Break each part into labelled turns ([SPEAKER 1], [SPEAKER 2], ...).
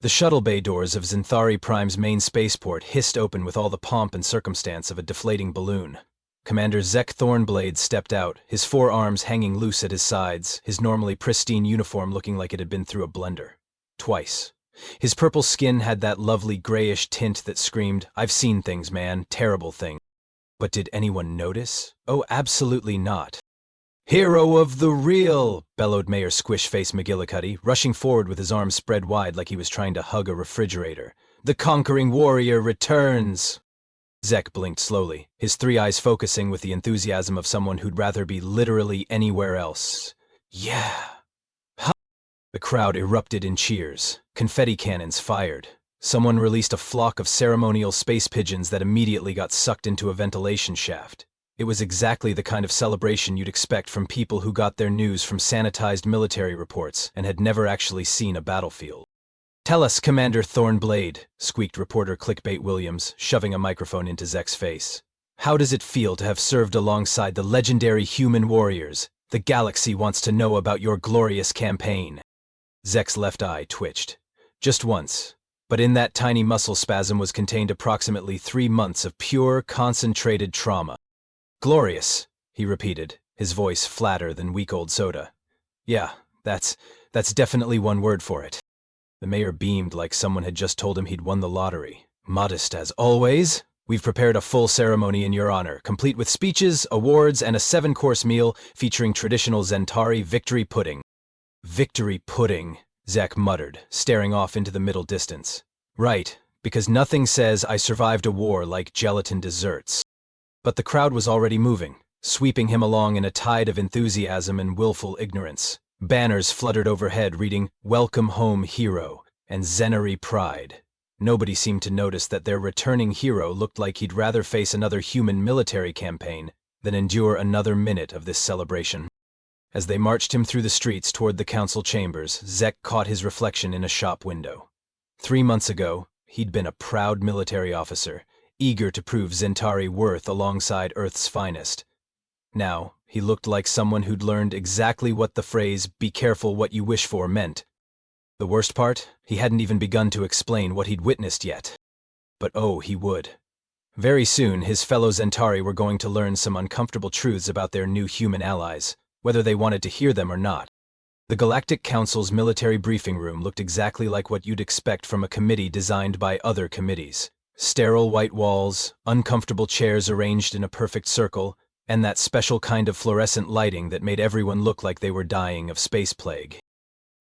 [SPEAKER 1] The shuttle bay doors of Zenthari Prime's main spaceport hissed open with all the pomp and circumstance of a deflating balloon. Commander Zek Thornblade stepped out, his forearms hanging loose at his sides, his normally pristine uniform looking like it had been through a blender. Twice. His purple skin had that lovely grayish tint that screamed, "I've seen things, man, terrible things." But did anyone notice? Oh, absolutely not. "Hero of the real," bellowed Mayor Squishface McGillicuddy, rushing forward with his arms spread wide like he was trying to hug a refrigerator. "The conquering warrior returns." Zek blinked slowly, his three eyes focusing with the enthusiasm of someone who'd rather be literally anywhere else. "Yeah." The crowd erupted in cheers. Confetti cannons fired. Someone released a flock of ceremonial space pigeons that immediately got sucked into a ventilation shaft. It was exactly the kind of celebration you'd expect from people who got their news from sanitized military reports and had never actually seen a battlefield. "Tell us, Commander Thornblade," squeaked reporter Clickbait Williams, shoving a microphone into Zek's face. "How does it feel to have served alongside the legendary human warriors? The galaxy wants to know about your glorious campaign." Zek's left eye twitched. Just once. But in that tiny muscle spasm was contained approximately 3 months of pure, concentrated trauma. "Glorious," he repeated, his voice flatter than week-old soda. "Yeah, that's definitely one word for it." The mayor beamed like someone had just told him he'd won the lottery. "Modest as always, we've prepared a full ceremony in your honor, complete with speeches, awards, and a 7-course meal featuring traditional Zentari victory pudding." "Victory pudding," Zek muttered, staring off into the middle distance. "Right, because nothing says I survived a war like gelatin desserts." But the crowd was already moving, sweeping him along in a tide of enthusiasm and willful ignorance. Banners fluttered overhead reading, "Welcome home, hero," and "Zenari Pride." Nobody seemed to notice that their returning hero looked like he'd rather face another human military campaign than endure another minute of this celebration. As they marched him through the streets toward the council chambers, Zek caught his reflection in a shop window. 3 months ago, he'd been a proud military officer, eager to prove Zentari worth alongside Earth's finest. Now, he looked like someone who'd learned exactly what the phrase, "be careful what you wish for," meant. The worst part, he hadn't even begun to explain what he'd witnessed yet. But oh, he would. Very soon, his fellow Zentari were going to learn some uncomfortable truths about their new human allies, whether they wanted to hear them or not. The Galactic Council's military briefing room looked exactly like what you'd expect from a committee designed by other committees. Sterile white walls, uncomfortable chairs arranged in a perfect circle, and that special kind of fluorescent lighting that made everyone look like they were dying of space plague.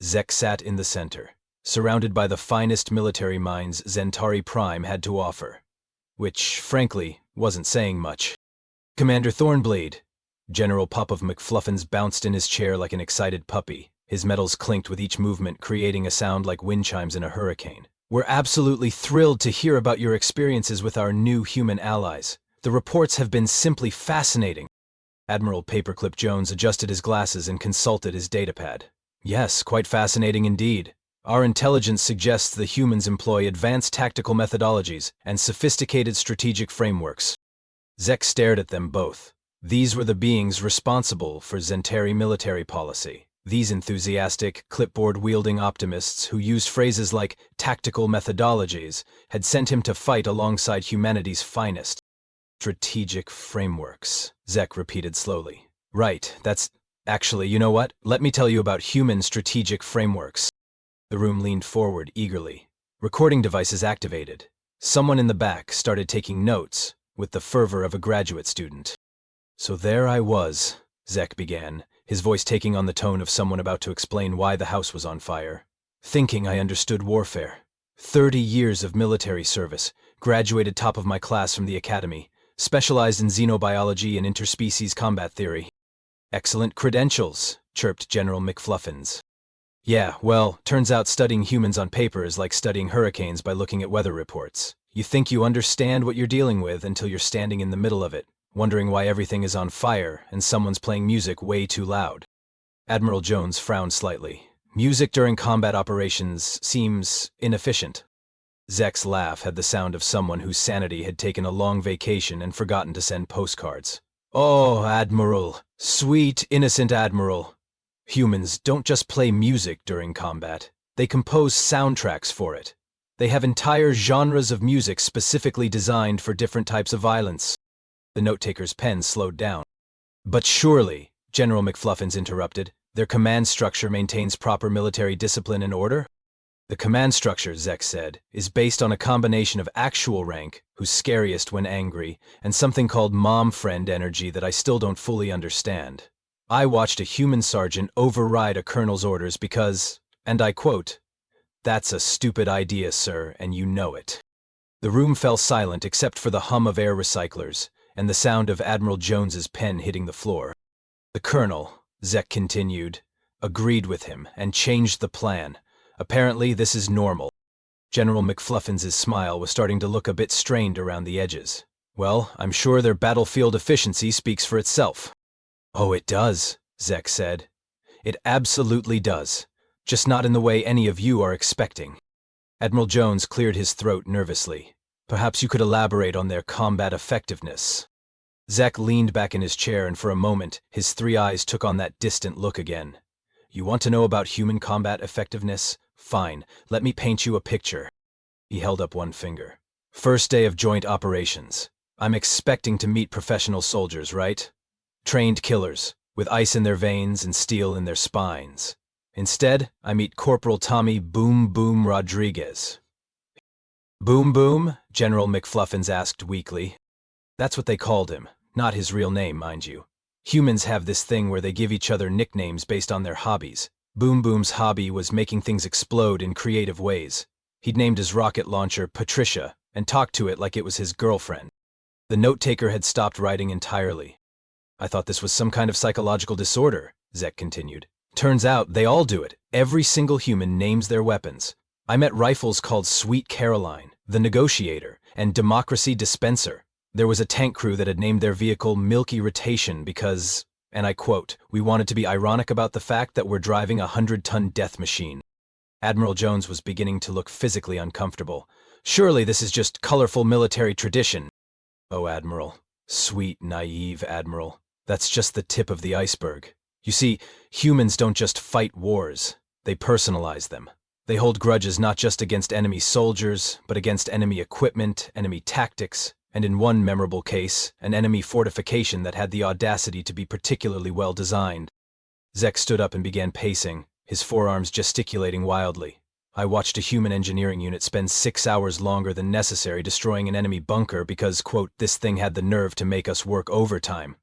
[SPEAKER 1] Zek sat in the center, surrounded by the finest military minds Zentari Prime had to offer. Which, frankly, wasn't saying much. "Commander Thornblade." General Pup of McFluffins bounced in his chair like an excited puppy. His metals clinked with each movement, creating a sound like wind chimes in a hurricane. "We're absolutely thrilled to hear about your experiences with our new human allies. The reports have been simply fascinating." Admiral Paperclip Jones adjusted his glasses and consulted his datapad. "Yes, quite fascinating indeed. Our intelligence suggests the humans employ advanced tactical methodologies and sophisticated strategic frameworks." Zek stared at them both. These were the beings responsible for Zentari military policy. These enthusiastic, clipboard-wielding optimists who used phrases like tactical methodologies had sent him to fight alongside humanity's finest. "Strategic frameworks," Zek repeated slowly. "Right, that's... Actually, you know what? Let me tell you about human strategic frameworks." The room leaned forward eagerly. Recording devices activated. Someone in the back started taking notes with the fervor of a graduate student. "So there I was," Zek began, his voice taking on the tone of someone about to explain why the house was on fire. "Thinking I understood warfare. 30 years of military service, graduated top of my class from the academy, specialized in xenobiology and interspecies combat theory." "Excellent credentials," chirped General McFluffins. "Yeah, well, turns out studying humans on paper is like studying hurricanes by looking at weather reports. You think you understand what you're dealing with until you're standing in the middle of it, wondering why everything is on fire and someone's playing music way too loud." Admiral Jones frowned slightly. "Music during combat operations seems inefficient." Zek's laugh had the sound of someone whose sanity had taken a long vacation and forgotten to send postcards. "Oh, Admiral, sweet, innocent Admiral. Humans don't just play music during combat. They compose soundtracks for it. They have entire genres of music specifically designed for different types of violence. The note-taker's pen slowed down. But surely, General McFluffins interrupted, their command structure maintains proper military discipline and order? The command structure, Zek said, is based on a combination of actual rank, who's scariest when angry, and something called mom friend energy that I still don't fully understand. I watched a human sergeant override a colonel's orders because, and I quote, "That's a stupid idea, sir, and you know it." The room fell silent except for the hum of air recyclers and the sound of Admiral Jones's pen hitting the floor. The colonel, Zek continued, agreed with him and changed the plan. Apparently, this is normal. General McFluffins's smile was starting to look a bit strained around the edges. Well, I'm sure their battlefield efficiency speaks for itself. Oh, it does, Zek said. It absolutely does. Just not in the way any of you are expecting. Admiral Jones cleared his throat nervously. Perhaps you could elaborate on their combat effectiveness. Zek leaned back in his chair and for a moment, his three eyes took on that distant look again. You want to know about human combat effectiveness? Fine, let me paint you a picture. He held up one finger. First day of joint operations. I'm expecting to meet professional soldiers, right? Trained killers, with ice in their veins and steel in their spines. Instead, I meet Corporal Tommy Boom Boom Rodriguez. Boom Boom? General McFluffins asked weakly. That's what they called him, not his real name, mind you. Humans have this thing where they give each other nicknames based on their hobbies. Boom Boom's hobby was making things explode in creative ways. He'd named his rocket launcher Patricia and talked to it like it was his girlfriend. The note-taker had stopped writing entirely. I thought this was some kind of psychological disorder, Zek continued. Turns out they all do it. Every single human names their weapons. I met rifles called Sweet Caroline, the Negotiator, and Democracy Dispenser. There was a tank crew that had named their vehicle Milky Rotation because, and I quote, we wanted to be ironic about the fact that we're driving a 100-ton death machine. Admiral Jones was beginning to look physically uncomfortable. Surely this is just colorful military tradition. Oh, Admiral. Sweet, naive Admiral. That's just the tip of the iceberg. You see, humans don't just fight wars. They personalize them. They hold grudges not just against enemy soldiers, but against enemy equipment, enemy tactics, and in one memorable case, an enemy fortification that had the audacity to be particularly well designed. Zek stood up and began pacing, his forearms gesticulating wildly. I watched a human engineering unit spend 6 hours longer than necessary destroying an enemy bunker because, quote, this thing had the nerve to make us work overtime.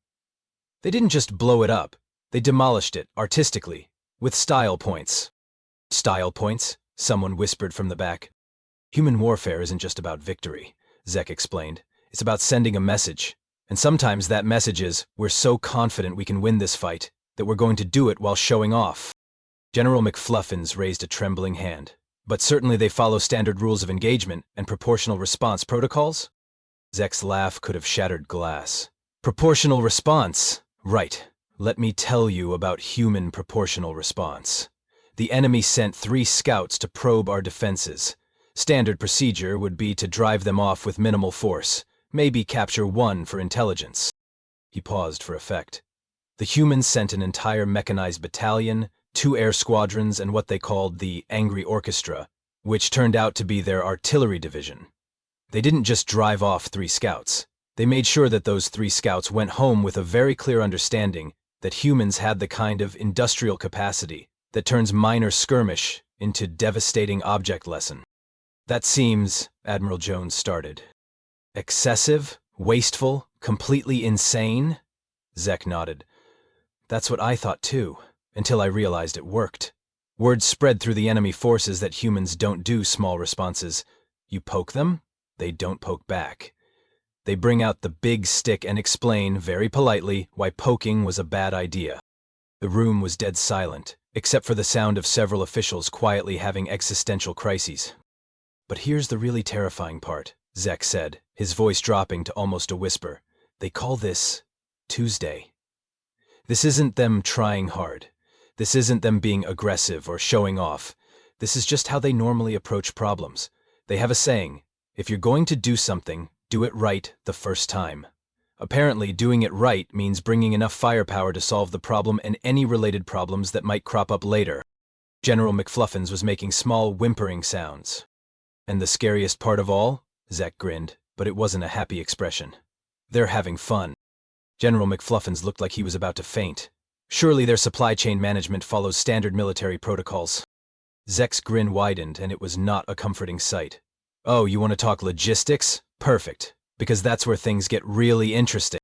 [SPEAKER 1] They didn't just blow it up. They demolished it, artistically, with style points. Style points? Someone whispered from the back. Human warfare isn't just about victory, Zek explained. It's about sending a message. And sometimes that message is, we're so confident we can win this fight, that we're going to do it while showing off. General McFluffins raised a trembling hand. But certainly they follow standard rules of engagement and proportional response protocols? Zek's laugh could have shattered glass. Proportional response? Right. Let me tell you about human proportional response. The enemy sent 3 scouts to probe our defenses. Standard procedure would be to drive them off with minimal force, maybe capture 1 for intelligence. He paused for effect. The humans sent an entire mechanized battalion, 2 air squadrons, and what they called the Angry Orchestra, which turned out to be their artillery division. They didn't just drive off 3 scouts. They made sure that those 3 scouts went home with a very clear understanding that humans had the kind of industrial capacity that turns minor skirmish into devastating object lesson. That seems, Admiral Jones started. Excessive? Wasteful? Completely insane? Zek nodded. That's what I thought too, until I realized it worked. Word spread through the enemy forces that humans don't do small responses. You poke them, they don't poke back. They bring out the big stick and explain, very politely, why poking was a bad idea. The room was dead silent, except for the sound of several officials quietly having existential crises. But here's the really terrifying part, Zek said, his voice dropping to almost a whisper. They call this Tuesday. This isn't them trying hard. This isn't them being aggressive or showing off. This is just how they normally approach problems. They have a saying, if you're going to do something, do it right the first time. Apparently, doing it right means bringing enough firepower to solve the problem and any related problems that might crop up later. General McFluffins was making small, whimpering sounds. And the scariest part of all? Zek grinned, but it wasn't a happy expression. They're having fun. General McFluffins looked like he was about to faint. Surely their supply chain management follows standard military protocols. Zek's grin widened, and it was not a comforting sight. Oh, you want to talk logistics? Perfect, because that's where things get really interesting.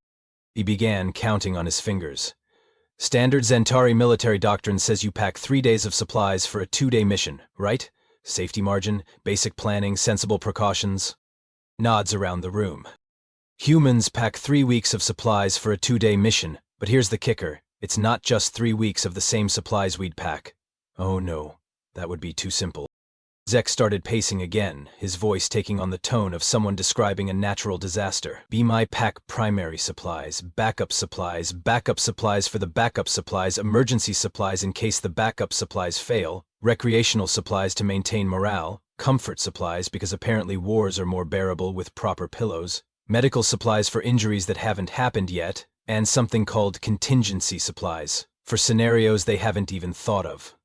[SPEAKER 1] He began counting on his fingers. Standard Zentari military doctrine says you pack 3 days of supplies for a 2-day mission, right? Safety margin, basic planning, sensible precautions. Nods around the room. Humans pack 3 weeks of supplies for a 2-day mission, but here's the kicker. It's not just 3 weeks of the same supplies we'd pack. Oh no, that would be too simple. Zek started pacing again, his voice taking on the tone of someone describing a natural disaster. Be my pack primary supplies, backup supplies for the backup supplies, emergency supplies in case the backup supplies fail, recreational supplies to maintain morale, comfort supplies because apparently wars are more bearable with proper pillows, medical supplies for injuries that haven't happened yet, and something called contingency supplies, for scenarios they haven't even thought of.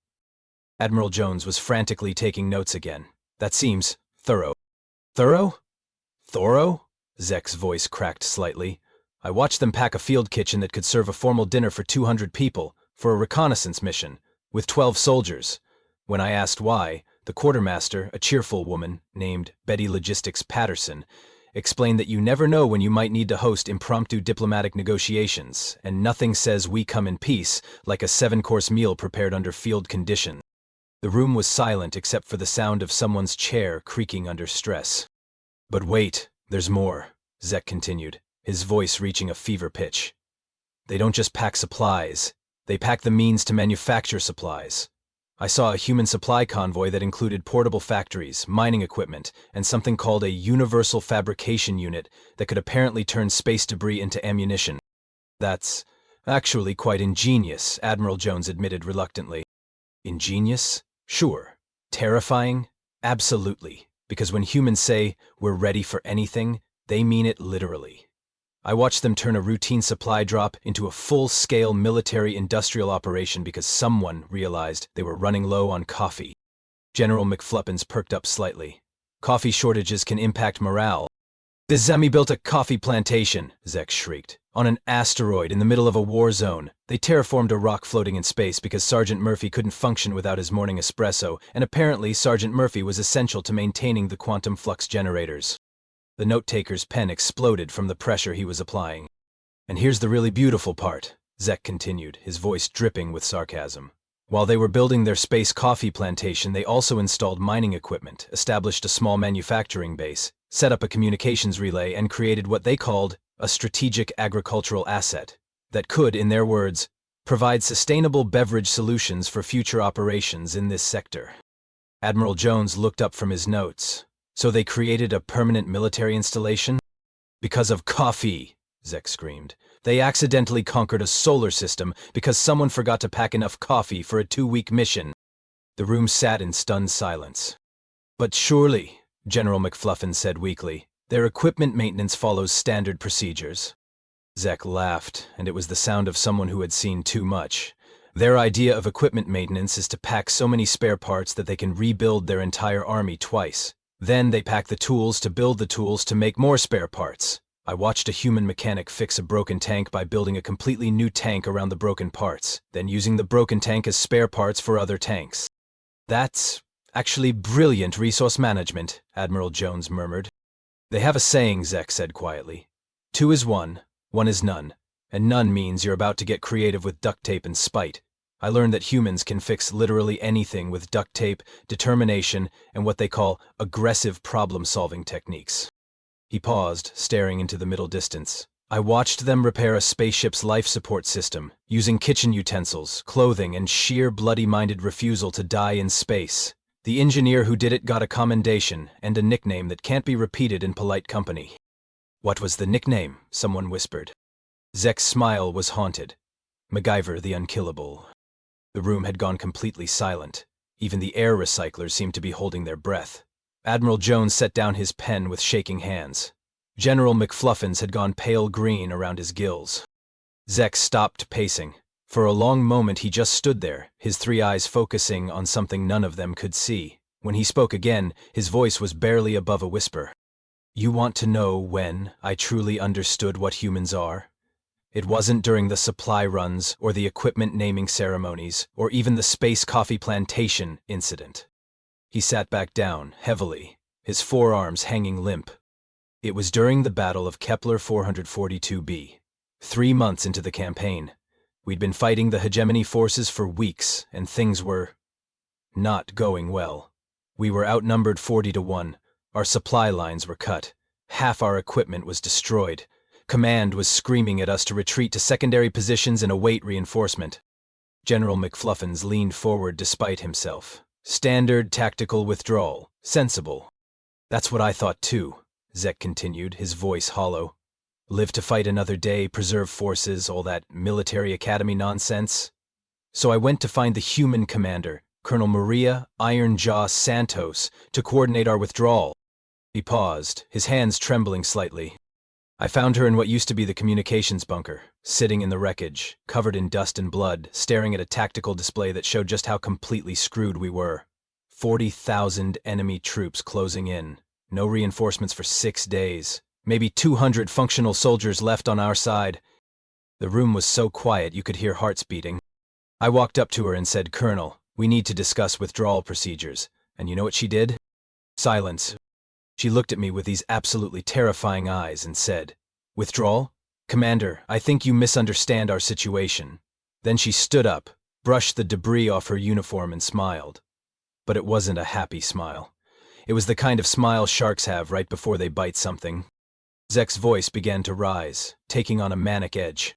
[SPEAKER 1] Admiral Jones was frantically taking notes again. That seems thorough. Thorough? Thorough? Zek's voice cracked slightly. I watched them pack a field kitchen that could serve a formal dinner for 200 people, for a reconnaissance mission, with 12 soldiers. When I asked why, the quartermaster, a cheerful woman named Betty Logistics Patterson, explained that you never know when you might need to host impromptu diplomatic negotiations, and nothing says we come in peace like a 7-course meal prepared under field conditions. The room was silent except for the sound of someone's chair creaking under stress. But wait, there's more, Zek continued, his voice reaching a fever pitch. They don't just pack supplies, they pack the means to manufacture supplies. I saw a human supply convoy that included portable factories, mining equipment, and something called a universal fabrication unit that could apparently turn space debris into ammunition. That's actually quite ingenious, Admiral Jones admitted reluctantly. Ingenious? Sure. Terrifying? Absolutely. Because when humans say, we're ready for anything, they mean it literally. I watched them turn a routine supply drop into a full-scale military-industrial operation because someone realized they were running low on coffee. General McFluffins perked up slightly. Coffee shortages can impact morale. The Zemi built a coffee plantation, Zek shrieked. On an asteroid in the middle of a war zone. They terraformed a rock floating in space because Sergeant Murphy couldn't function without his morning espresso, and apparently Sergeant Murphy was essential to maintaining the quantum flux generators. The note-taker's pen exploded from the pressure he was applying. And here's the really beautiful part, Zek continued, his voice dripping with sarcasm. While they were building their space coffee plantation, they also installed mining equipment, established a small manufacturing base, set up a communications relay, and created what they called a strategic agricultural asset that could, in their words, provide sustainable beverage solutions for future operations in this sector. Admiral Jones looked up from his notes. So they created a permanent military installation? Because of coffee, Zek screamed. They accidentally conquered a solar system because someone forgot to pack enough coffee for a 2-week mission. The room sat in stunned silence. But surely, General McFluffin said weakly, their equipment maintenance follows standard procedures. Zek laughed, and it was the sound of someone who had seen too much. Their idea of equipment maintenance is to pack so many spare parts that they can rebuild their entire army twice. Then they pack the tools to build the tools to make more spare parts. I watched a human mechanic fix a broken tank by building a completely new tank around the broken parts, then using the broken tank as spare parts for other tanks. That's actually brilliant resource management, Admiral Jones murmured. They have a saying, Zek said quietly. 2 is 1, 1 is none, and none means you're about to get creative with duct tape and spite. I learned that humans can fix literally anything with duct tape, determination, and what they call aggressive problem-solving techniques. He paused, staring into the middle distance. I watched them repair a spaceship's life support system, using kitchen utensils, clothing, and sheer bloody-minded refusal to die in space. The engineer who did it got a commendation and a nickname that can't be repeated in polite company. What was the nickname? Someone whispered. Zek's smile was haunted. MacGyver the Unkillable. The room had gone completely silent. Even the air recyclers seemed to be holding their breath. Admiral Jones set down his pen with shaking hands. General McFluffins had gone pale green around his gills. Zek stopped pacing. For a long moment he just stood there, his three eyes focusing on something none of them could see. When he spoke again, his voice was barely above a whisper. "You want to know when I truly understood what humans are? It wasn't during the supply runs or the equipment naming ceremonies or even the space coffee plantation incident." He sat back down, heavily, his forearms hanging limp. "It was during the Battle of Kepler 442b. 3 months into the campaign. We'd been fighting the hegemony forces for weeks, and things were not going well. We were outnumbered 40-1. Our supply lines were cut. Half our equipment was destroyed. Command was screaming at us to retreat to secondary positions and await reinforcement." General McFluffins leaned forward despite himself. "Standard tactical withdrawal. Sensible." "That's what I thought too," Zek continued, his voice hollow. "Live to fight another day, preserve forces, all that military academy nonsense. So I went to find the human commander, Colonel Maria Iron Jaw Santos, to coordinate our withdrawal." He paused, his hands trembling slightly. "I found her in what used to be the communications bunker, sitting in the wreckage, covered in dust and blood, staring at a tactical display that showed just how completely screwed we were. 40,000 enemy troops closing in, no reinforcements for 6 days, maybe 200 functional soldiers left on our side. The room was so quiet you could hear hearts beating. I walked up to her and said, 'Colonel, we need to discuss withdrawal procedures.' And you know what she did? Silence. She looked at me with these absolutely terrifying eyes and said, 'Withdrawal? Commander, I think you misunderstand our situation.' Then she stood up, brushed the debris off her uniform and smiled. But it wasn't a happy smile. It was the kind of smile sharks have right before they bite something." Zek's voice began to rise, taking on a manic edge.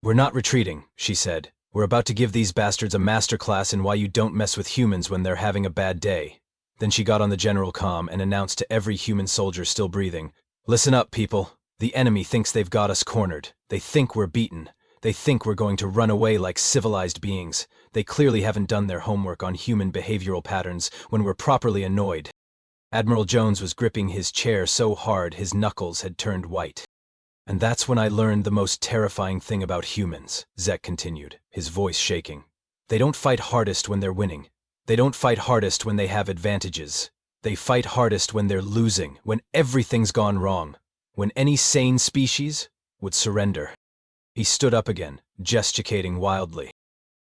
[SPEAKER 1] "We're not retreating," she said. "We're about to give these bastards a masterclass in why you don't mess with humans when they're having a bad day." Then she got on the general comm and announced to every human soldier still breathing, "Listen up, people. The enemy thinks they've got us cornered. They think we're beaten. They think we're going to run away like civilized beings. They clearly haven't done their homework on human behavioral patterns when we're properly annoyed." Admiral Jones was gripping his chair so hard his knuckles had turned white. "And that's when I learned the most terrifying thing about humans," Zek continued, his voice shaking. "They don't fight hardest when they're winning. They don't fight hardest when they have advantages. They fight hardest when they're losing, when everything's gone wrong, when any sane species would surrender." He stood up again, gesticulating wildly.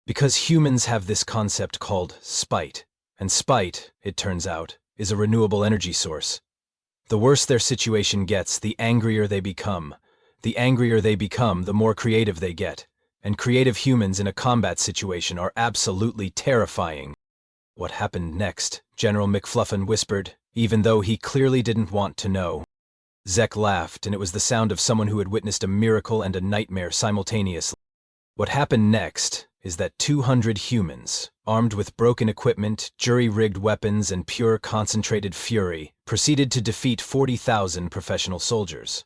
[SPEAKER 1] "Because humans have this concept called spite. And spite, it turns out, is a renewable energy source. The worse their situation gets, the angrier they become. The angrier they become, the more creative they get. And creative humans in a combat situation are absolutely terrifying." "What happened next?" General McFluffin whispered, even though he clearly didn't want to know. Zek laughed, and it was the sound of someone who had witnessed a miracle and a nightmare simultaneously. "What happened next is that 200 humans, armed with broken equipment, jury-rigged weapons, and pure concentrated fury, proceeded to defeat 40,000 professional soldiers.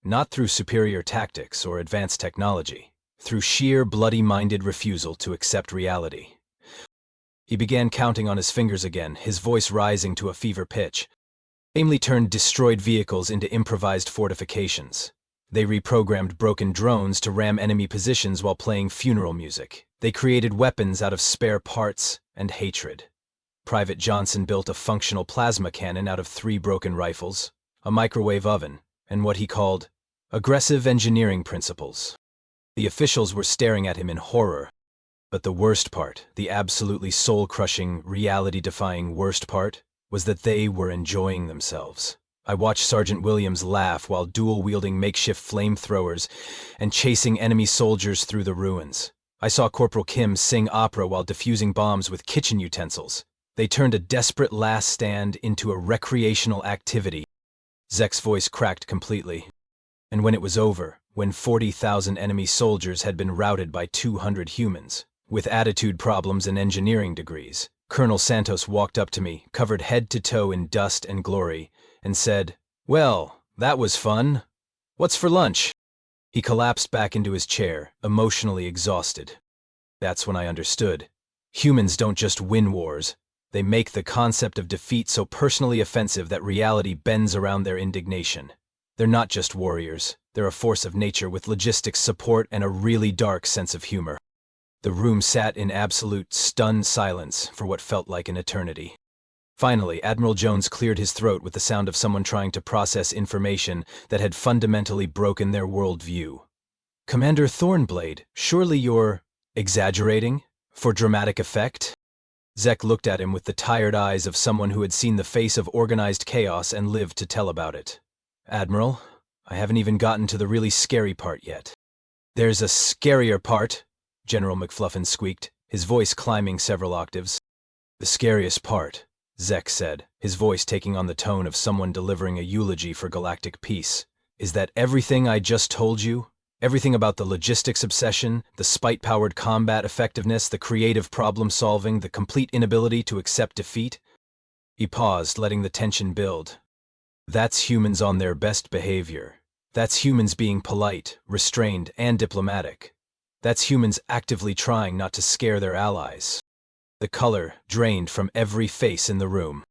[SPEAKER 1] Not through superior tactics or advanced technology, through sheer bloody-minded refusal to accept reality." He began counting on his fingers again, his voice rising to a fever pitch. "Namely turned destroyed vehicles into improvised fortifications. They reprogrammed broken drones to ram enemy positions while playing funeral music. They created weapons out of spare parts and hatred. Private Johnson built a functional plasma cannon out of 3 broken rifles, a microwave oven, and what he called aggressive engineering principles. The officials were staring at him in horror. But the worst part, the absolutely soul-crushing, reality-defying worst part, was that they were enjoying themselves. I watched Sergeant Williams laugh while dual-wielding makeshift flamethrowers and chasing enemy soldiers through the ruins. I saw Corporal Kim sing opera while defusing bombs with kitchen utensils. They turned a desperate last stand into a recreational activity. Zek's voice cracked completely. And when it was over, when 40,000 enemy soldiers had been routed by 200 humans, with attitude problems and engineering degrees, Colonel Santos walked up to me, covered head to toe in dust and glory, and said, "Well, that was fun. What's for lunch?" He collapsed back into his chair, emotionally exhausted. That's when I understood. Humans don't just win wars. They make the concept of defeat so personally offensive that reality bends around their indignation. They're not just warriors. They're a force of nature with logistics support and a really dark sense of humor. The room sat in absolute, stunned silence for what felt like an eternity. Finally, Admiral Jones cleared his throat with the sound of someone trying to process information that had fundamentally broken their worldview. "Commander Thornblade, surely you're exaggerating? For dramatic effect?" Zek looked at him with the tired eyes of someone who had seen the face of organized chaos and lived to tell about it. "Admiral, I haven't even gotten to the really scary part yet." "There's a scarier part," General McFluffin squeaked, his voice climbing several octaves. "The scariest part," Zek said, his voice taking on the tone of someone delivering a eulogy for galactic peace, "is that everything I just told you, everything about the logistics obsession, the spite-powered combat effectiveness, the creative problem-solving, the complete inability to accept defeat." He paused, letting the tension build. "That's humans on their best behavior. That's humans being polite, restrained, and diplomatic. That's humans actively trying not to scare their allies." The color drained from every face in the room.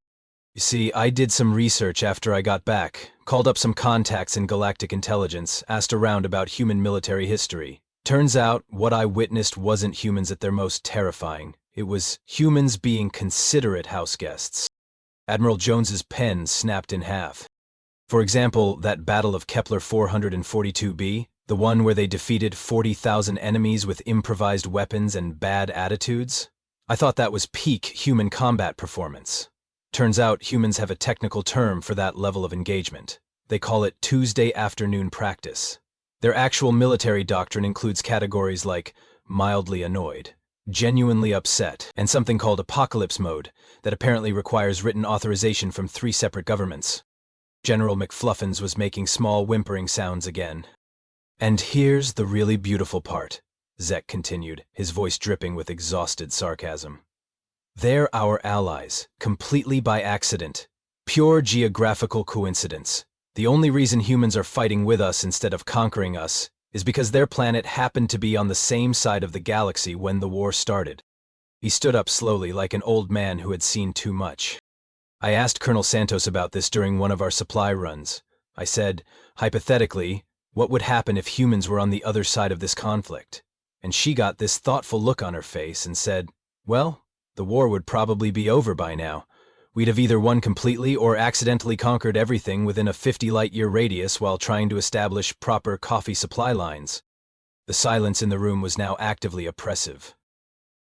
[SPEAKER 1] "You see, I did some research after I got back, called up some contacts in galactic intelligence, asked around about human military history. Turns out, what I witnessed wasn't humans at their most terrifying. It was humans being considerate house guests." Admiral Jones's pen snapped in half. "For example, that battle of Kepler 442b, the one where they defeated 40,000 enemies with improvised weapons and bad attitudes? I thought that was peak human combat performance. Turns out humans have a technical term for that level of engagement. They call it Tuesday afternoon practice. Their actual military doctrine includes categories like mildly annoyed, genuinely upset, and something called apocalypse mode that apparently requires written authorization from 3 separate governments." General McFluffins was making small whimpering sounds again. "And here's the really beautiful part," Zek continued, his voice dripping with exhausted sarcasm. "They're our allies, completely by accident. Pure geographical coincidence. The only reason humans are fighting with us instead of conquering us is because their planet happened to be on the same side of the galaxy when the war started." He stood up slowly like an old man who had seen too much. "I asked Colonel Santos about this during one of our supply runs. I said, hypothetically, what would happen if humans were on the other side of this conflict? And she got this thoughtful look on her face and said, well, the war would probably be over by now. We'd have either won completely or accidentally conquered everything within a 50-light-year radius while trying to establish proper coffee supply lines." The silence in the room was now actively oppressive.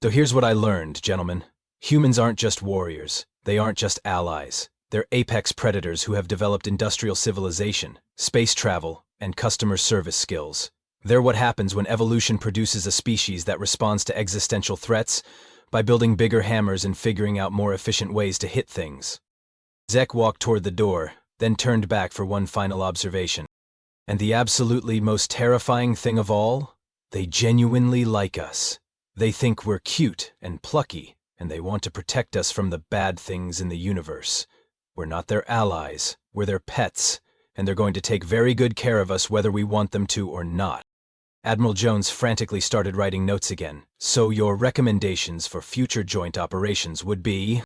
[SPEAKER 1] "So here's what I learned, gentlemen. Humans aren't just warriors. They aren't just allies. They're apex predators who have developed industrial civilization, space travel, and customer service skills. They're what happens when evolution produces a species that responds to existential threats by building bigger hammers and figuring out more efficient ways to hit things." Zek walked toward the door, then turned back for one final observation. "And the absolutely most terrifying thing of all? They genuinely like us. They think we're cute and plucky, and they want to protect us from the bad things in the universe. We're not their allies, we're their pets, and they're going to take very good care of us whether we want them to or not." Admiral Jones frantically started writing notes again. "So your recommendations for future joint operations would be?"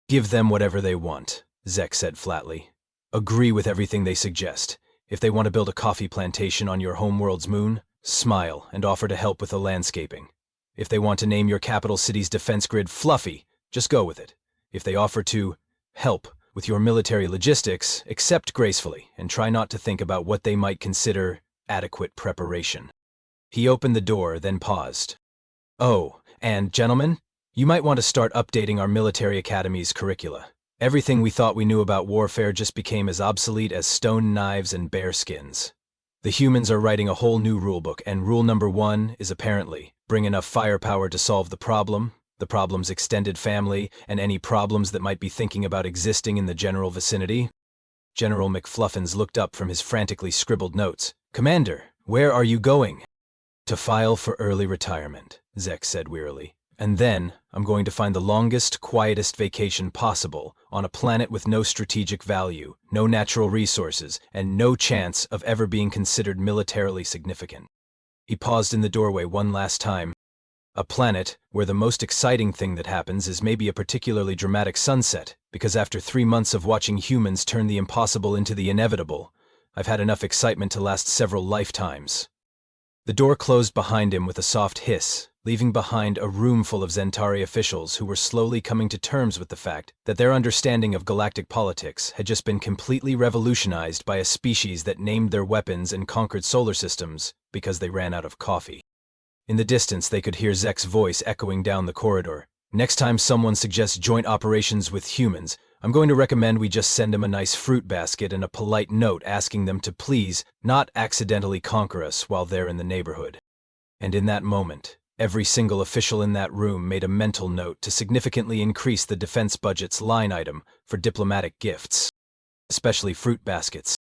[SPEAKER 1] "Give them whatever they want," Zek said flatly. "Agree with everything they suggest. If they want to build a coffee plantation on your homeworld's moon, smile and offer to help with the landscaping. If they want to name your capital city's defense grid Fluffy, just go with it. If they offer to help with your military logistics, accept gracefully and try not to think about what they might consider adequate preparation." He opened the door, then paused. "Oh, and gentlemen, you might want to start updating our military academy's curricula. Everything we thought we knew about warfare just became as obsolete as stone knives and bear skins. The humans are writing a whole new rulebook, and rule number 1 is apparently bring enough firepower to solve the problem's extended family, and any problems that might be thinking about existing in the general vicinity." General McFluffins looked up from his frantically scribbled notes. "Commander, where are you going?" "To file for early retirement," Zek said wearily. "And then I'm going to find the longest, quietest vacation possible on a planet with no strategic value, no natural resources, and no chance of ever being considered militarily significant." He paused in the doorway one last time. "A planet where the most exciting thing that happens is maybe a particularly dramatic sunset, because after 3 months of watching humans turn the impossible into the inevitable, I've had enough excitement to last several lifetimes." The door closed behind him with a soft hiss, leaving behind a room full of Zentari officials who were slowly coming to terms with the fact that their understanding of galactic politics had just been completely revolutionized by a species that named their weapons and conquered solar systems because they ran out of coffee. In the distance, they could hear Zek's voice echoing down the corridor. Next time someone suggests joint operations with humans, I'm going to recommend we just send them a nice fruit basket and a polite note asking them to please not accidentally conquer us while they're in the neighborhood. And in that moment, every single official in that room made a mental note to significantly increase the defense budget's line item for diplomatic gifts, especially fruit baskets.